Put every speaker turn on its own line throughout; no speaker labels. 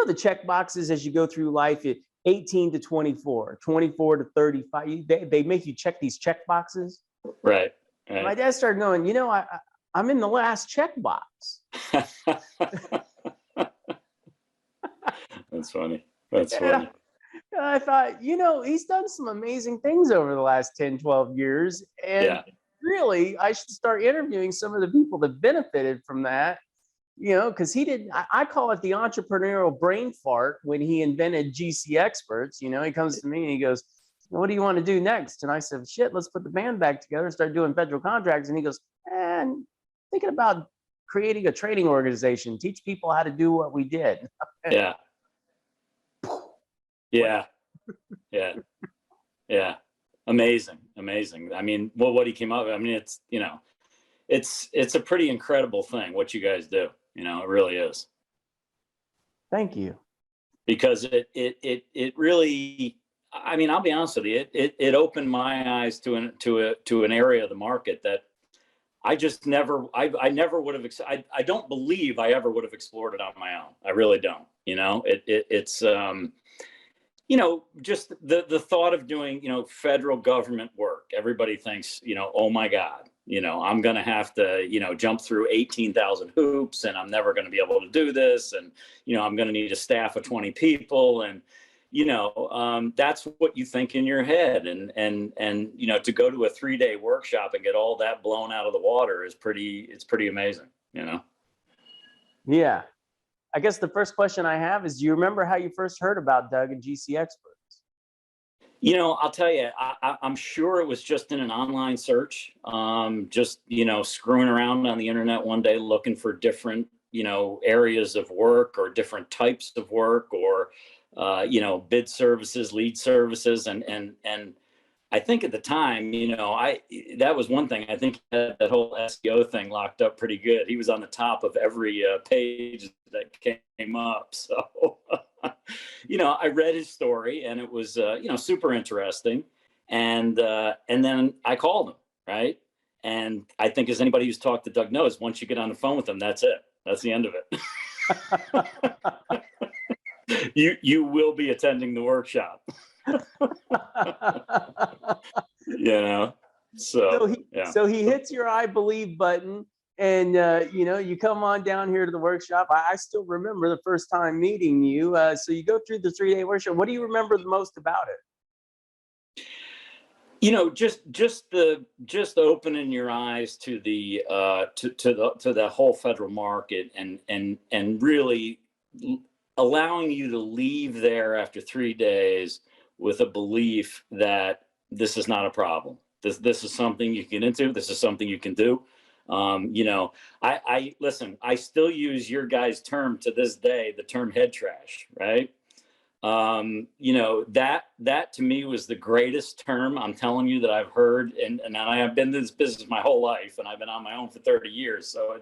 the check boxes as you go through life, 18 to 24, 24 to 35, they make you check these check boxes.
Right.
My dad started going, I'm in the last check box.
That's funny. That's funny.
And I thought, he's done some amazing things over the last 10, 12 years. And really, I should start interviewing some of the people that benefited from that, because he didn't, I call it the entrepreneurial brain fart when he invented GCExperts. He comes to me and he goes, what do you want to do next? And I said, shit, let's put the band back together and start doing federal contracts. And he goes, man, thinking about creating a training organization, teach people how to do what we did.
Yeah. Yeah. Yeah. Yeah. Amazing. Amazing. I mean, well, what he came up with, I mean, it's a pretty incredible thing, what you guys do. It really is.
Thank you.
Because it really, I mean, I'll be honest with you, it opened my eyes to an area of the market that I just never, I never would have, I don't believe I ever would have explored it on my own. I really don't. It's just the thought of doing, federal government work. Everybody thinks, oh my God, I'm going to have to, jump through 18,000 hoops and I'm never going to be able to do this. And, I'm going to need a staff of 20 people. And, that's what you think in your head. And, to go to a 3-day workshop and get all that blown out of the water is it's pretty amazing,
Yeah. I guess the first question I have is, do you remember how you first heard about Doug and GCExperts?
I'll tell you, I'm sure it was just in an online search, just, screwing around on the internet one day, looking for different, areas of work or different types of work or, bid services, lead services. And I think at the time, that was one thing. I think he had that whole SEO thing locked up pretty good. He was on the top of every page that came up. So, I read his story and it was, super interesting. And then I called him, right? And I think as anybody who's talked to Doug knows, once you get on the phone with him, that's it. That's the end of it. You will be attending the workshop. So
he hits your I believe button and you come on down here to the workshop. I still remember the first time meeting you. So you go through the 3-day workshop. What do you remember the most about it? Just opening your eyes to the to the whole federal market and really allowing you to leave there after 3 days with a belief that this is not a problem. This is something you can get into. This is something you can do. I listen, I still use your guys' term to this day, the term head trash, right? That to me was the greatest term, I'm telling you, that I've heard. And I have been in this business my whole life and I've been on my own for 30 years. So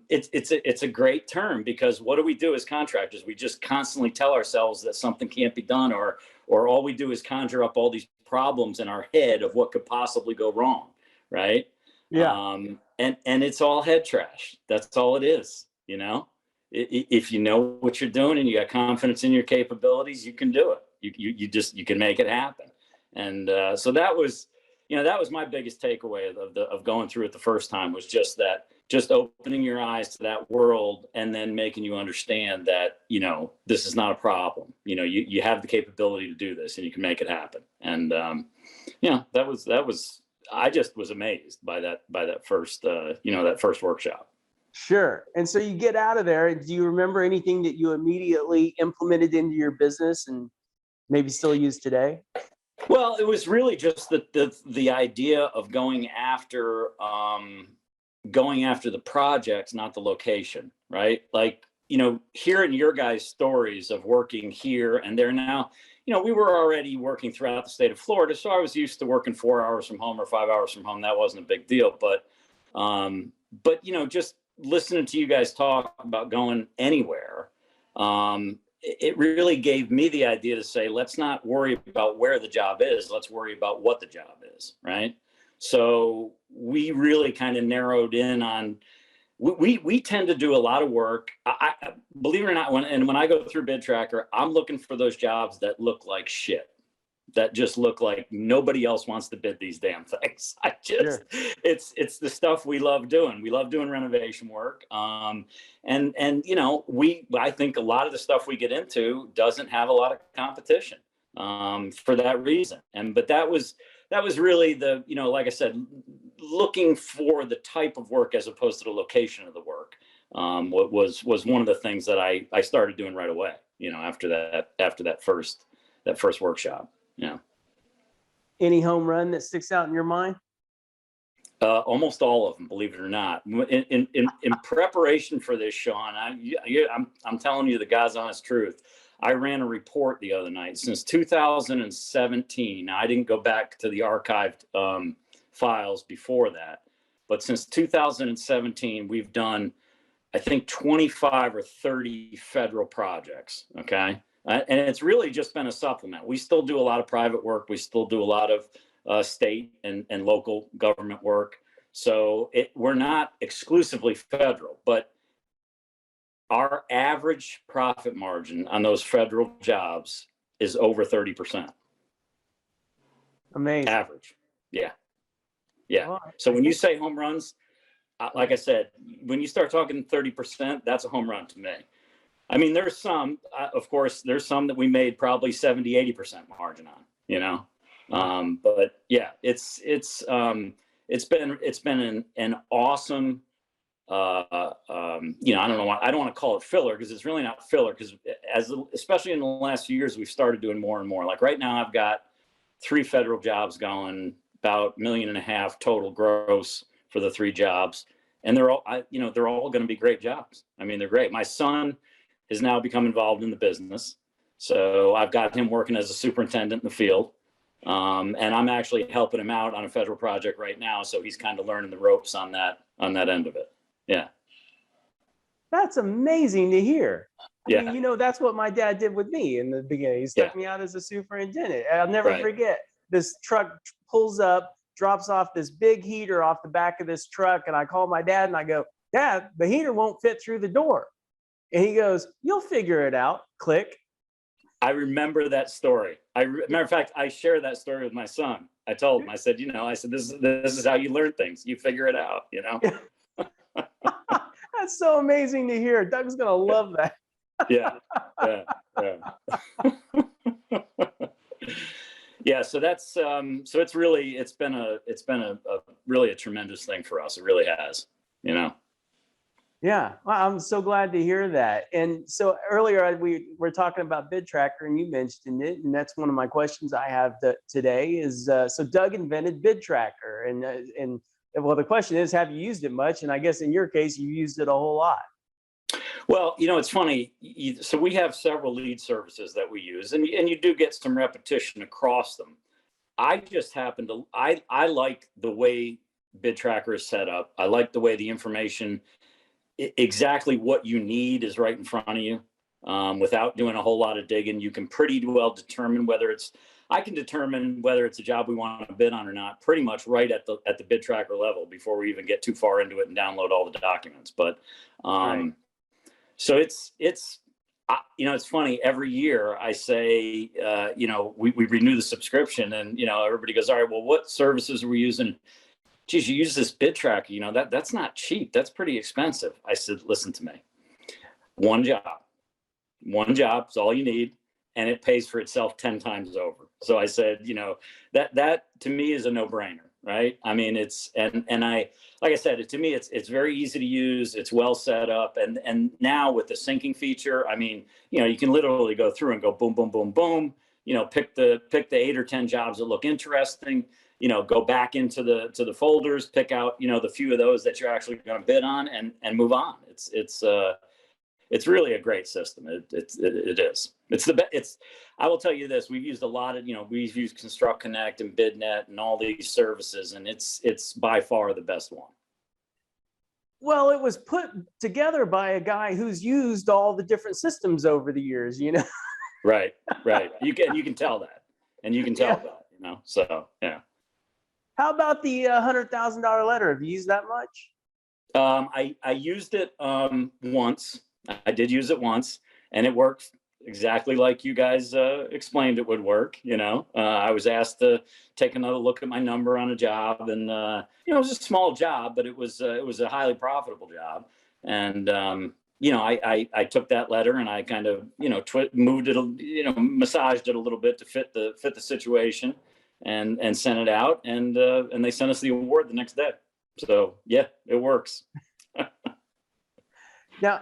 it's a great term, because what do we do as contractors? We just constantly tell ourselves that something can't be done, or all we do is conjure up all these problems in our head of what could possibly go wrong, right? Yeah.
And it's all head trash. That's all it is. If you know what you're doing and you got confidence in your capabilities, you can do it. You can make it happen. And so that was my biggest takeaway of going through it the first time, was just opening your eyes to that world and then making you understand that, this is not a problem. You have the capability to do this and you can make it happen. And, I just was amazed by that first, that first workshop.
Sure. And so you get out of there. Do you remember anything that you immediately implemented into your business and maybe still use today?
Well, it was really just the idea of going after the projects, not the location, right? Like, hearing your guys' stories of working here and there now, we were already working throughout the state of Florida. So I was used to working 4 hours from home or 5 hours from home. That wasn't a big deal. But just listening to you guys talk about going anywhere, it really gave me the idea to say, let's not worry about where the job is. Let's worry about what the job is, right? So we really kind of narrowed in on we tend to do a lot of work. I believe it or not, when I go through BidTrakker, I'm looking for those jobs that look like shit, that just look like nobody else wants to bid these damn things.
Sure.
It's the stuff we love doing. We love doing renovation work. And you know, I think a lot of the stuff we get into doesn't have a lot of competition for that reason. But that was really the, you know, like I said, looking for the type of work as opposed to the location of the work. What was one of the things that I started doing right away, you know, after that first workshop. Yeah.
Any home run that sticks out in your mind?
Almost all of them, believe it or not. In preparation for this, Sean, I'm telling you the God's honest truth. I ran a report the other night. Since 2017, now I didn't go back to the archived files before that, but since 2017, we've done, I think, 25 or 30 federal projects. Okay. And it's really just been a supplement. We still do a lot of private work. We still do a lot of state and local government work. So we're not exclusively federal, but our average profit margin on those federal jobs is over 30%.
Amazing.
Average. Yeah. Yeah.
Well,
so when you say home runs, like I said, when you start talking 30%, that's a home run to me. I mean, there's some, of course, there's some that we made probably 70, 80% margin on, you know? But yeah, it's been an awesome, you know, I don't know why, I don't want to call it filler, because it's really not filler, because especially in the last few years, we've started doing more and more. Like right now, I've got 3 federal jobs going, about $1.5 million total gross for the 3 jobs. And they're all, you know, they're all going to be great jobs. I mean, they're great. My son has now become involved in the business. So I've got him working as a superintendent in the field. And I'm actually helping him out on a federal project right now. So he's kind of learning the ropes on that end of it. Yeah.
That's amazing to hear. I mean,
Yeah.
you know, that's what my dad did with me in the beginning. He stuck me out as a superintendent. I'll never forget. This truck pulls up, drops off this big heater off the back of this truck. And I call my dad and I go, "Dad, the heater won't fit through the door." And he goes, "You'll figure it out." Click.
I remember that story. Matter of fact, I share that story with my son. I told him, I said, you know, I said, this is how you learn things. You figure it out, you know?
That's so amazing to hear. Doug's going to love that.
Yeah. Yeah. So that's, so it's been a really a tremendous thing for us. It really has, you know?
Yeah, well, I'm so glad to hear that. And so earlier we were talking about BidTrakker, and you mentioned it, and that's one of my questions I have today is, so Doug invented BidTrakker, and well, the question is, have you used it much? And I guess in your case, you used it a whole lot.
Well, you know, it's funny. So we have several lead services that we use, and you do get some repetition across them. I just happen to, I like the way BidTrakker is set up. I like the way the information, exactly what you need is right in front of you, without doing a whole lot of digging. You can pretty well determine I can determine whether it's a job we want to bid on or not, pretty much right at the BidTrakker level before we even get too far into it and download all the documents. But
Right.
so it's you know, it's funny, every year I say, you know, we renew the subscription, and, you know, everybody goes, all right, well, what services are we using? Geez, you use this BidTrakker, you know, that's not cheap. That's pretty expensive. I said, listen to me. One job is all you need, and it pays for itself 10 times over. So I said, you know, that to me is a no-brainer, right? I mean, and I, like I said, to me, it's very easy to use. It's well set up. And now with the syncing feature, I mean, you know, you can literally go through and go boom, boom, boom, boom, you know, pick the 8 or 10 jobs that look interesting, you know, go back into the folders, pick out, you know, the few of those that you're actually going to bid on, and move on. It's really a great system. It is. I will tell you this, we've used a lot of, you know, we've used Construct Connect and BidNet and all these services, and it's by far the best one.
Well, it was put together by a guy who's used all the different systems over the years, you know?
Right. You can tell that, and you can tell that, you know, so, yeah.
How about the $100,000 letter? Have you used that much?
I used it once. I did use it once, and it worked exactly like you guys explained it would work. I was asked to take another look at my number on a job, and it was a small job, but it was a highly profitable job. And I took that letter and I kind of moved it, massaged it a little bit to fit the situation, and sent it out, and they sent us the award the next day. So yeah, it works.
Now,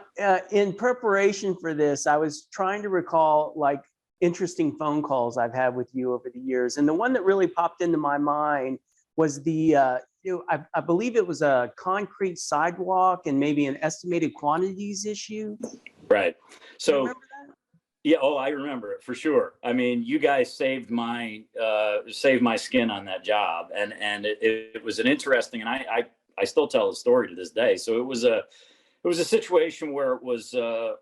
in preparation for this, I was trying to recall like interesting phone calls I've had with you over the years. And the one that really popped into my mind was I believe it was a concrete sidewalk and maybe an estimated quantities issue.
Right. So,
you remember that?
Yeah. Oh, I remember it for sure. I mean, you guys saved my skin on that job. And it was an interesting, and I still tell the story to this day. So it was a situation where it was a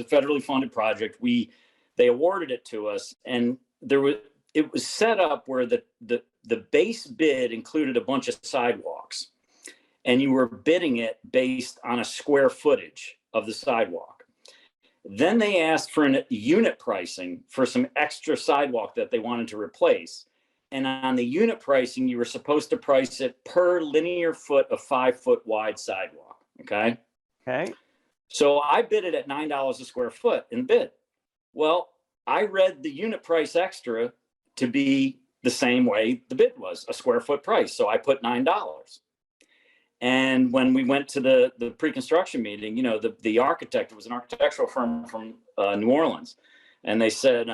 federally funded project. They awarded it to us, and it was set up where the base bid included a bunch of sidewalks, and you were bidding it based on a square footage of the sidewalk. Then they asked for a unit pricing for some extra sidewalk that they wanted to replace. And on the unit pricing, you were supposed to price it per linear foot of 5 foot wide sidewalk. Okay.
Okay.
So I bid it at $9 a square foot in bid. Well, I read the unit price extra to be the same way the bid was, a square foot price. So I put $9. And when we went to the pre-construction meeting, the architect, it was an architectural firm from New Orleans. And they said,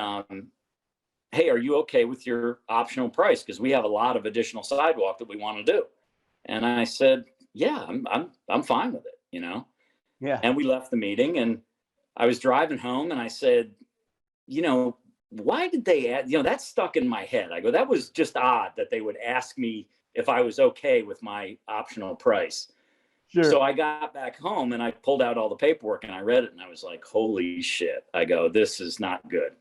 hey, are you okay with your optional price? Because we have a lot of additional sidewalk that we want to do. And I said, yeah, I'm fine with it, Yeah. And we left the meeting, and I was driving home, and I said, why did they add, that stuck in my head. I go, that was just odd that they would ask me if I was okay with my optional price. Sure. So I got back home and I pulled out all the paperwork and I read it, and I was like, holy shit. I go, this is not good,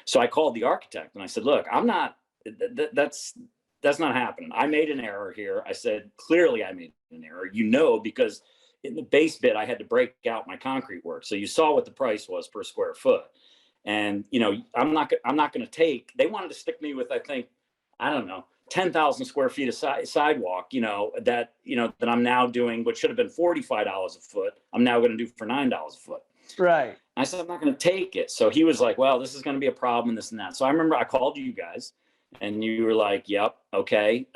So I called the architect and I said, look, that's not happening. I made an error here. I said, clearly I made an error, because in the base bid, I had to break out my concrete work. So you saw what the price was per square foot. And, I'm not going to take, they wanted to stick me with, I think, 10,000 square feet of sidewalk, that I'm now doing, what should have been $45 a foot. I'm now going to do for $9 a foot. Right. I said, I'm not going to take it. So he was like, well, this is going to be a problem, this and that. So I remember I called you guys and you were like, yep. Okay.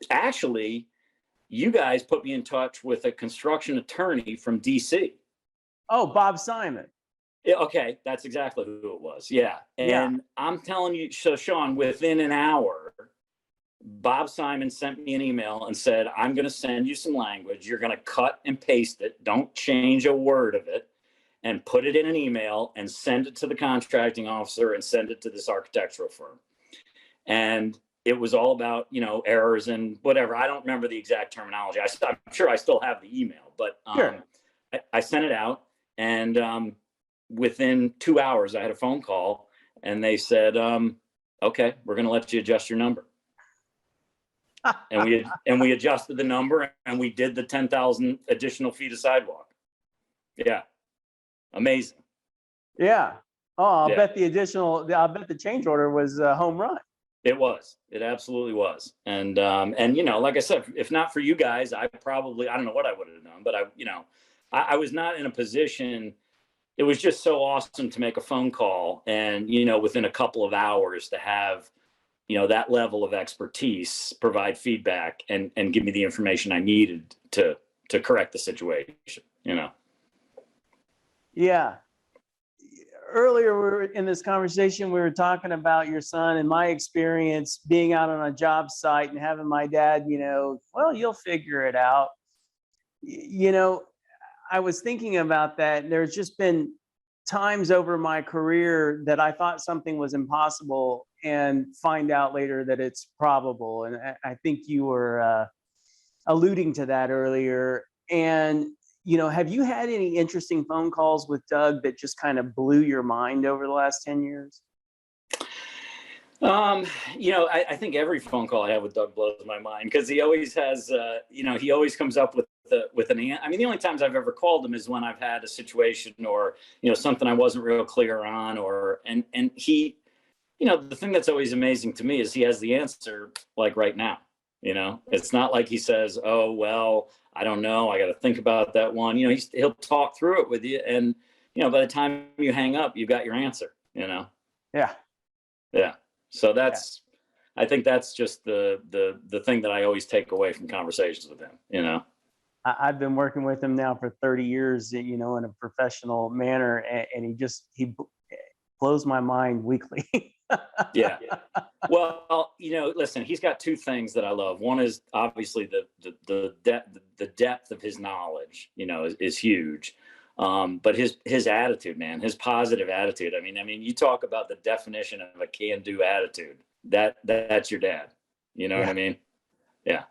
Actually, you guys put me in touch with a construction attorney from DC. Oh, Bob Simon. Yeah, okay, that's exactly who it was. Yeah. And I'm telling you, so Sean, within an hour, Bob Simon sent me an email and said, I'm going to send you some language. You're going to cut and paste it. Don't change a word of it, and put it in an email and send it to the contracting officer and send it to this architectural firm. And it was all about, errors and whatever. I don't remember the exact terminology. I'm sure I still have the email, but sure. I sent it out, and within 2 hours, I had a phone call, and they said, okay, we're going to let you adjust your number. and we adjusted the number, and we did the 10,000 additional feet of sidewalk. Yeah. Amazing. Yeah. Oh, I'll bet the change order was a home run. It was. It absolutely was. And like I said, if not for you guys, I don't know what I would have done, but I was not in a position. It was just so awesome to make a phone call and, within a couple of hours to have, that level of expertise, provide feedback and give me the information I needed to correct the situation, Yeah. Earlier in this conversation, we were talking about your son and my experience being out on a job site and having my dad, well, you'll figure it out. I was thinking about that. There's just been times over my career that I thought something was impossible and find out later that it's probable. And I think you were alluding to that earlier. And, have you had any interesting phone calls with Doug that just kind of blew your mind over the last 10 years? I think every phone call I have with Doug blows my mind because he always has, he always comes up with an answer. I mean, the only times I've ever called him is when I've had a situation or, something I wasn't real clear on, and he, the thing that's always amazing to me is he has the answer like right now. It's not like he says, oh, well, I don't know, I got to think about that one. He'll talk through it with you, and by the time you hang up, you got your answer.
Yeah.
So I think that's just the thing that I always take away from conversations with him.
I've been working with him now for 30 years, in a professional manner, and he blows my mind weekly.
Yeah. Well, listen, he's got two things that I love. One is obviously the depth of his knowledge, is huge. But his attitude, man, his positive attitude. I mean, you talk about the definition of a can-do attitude. That's your dad. You know what I mean? Yeah.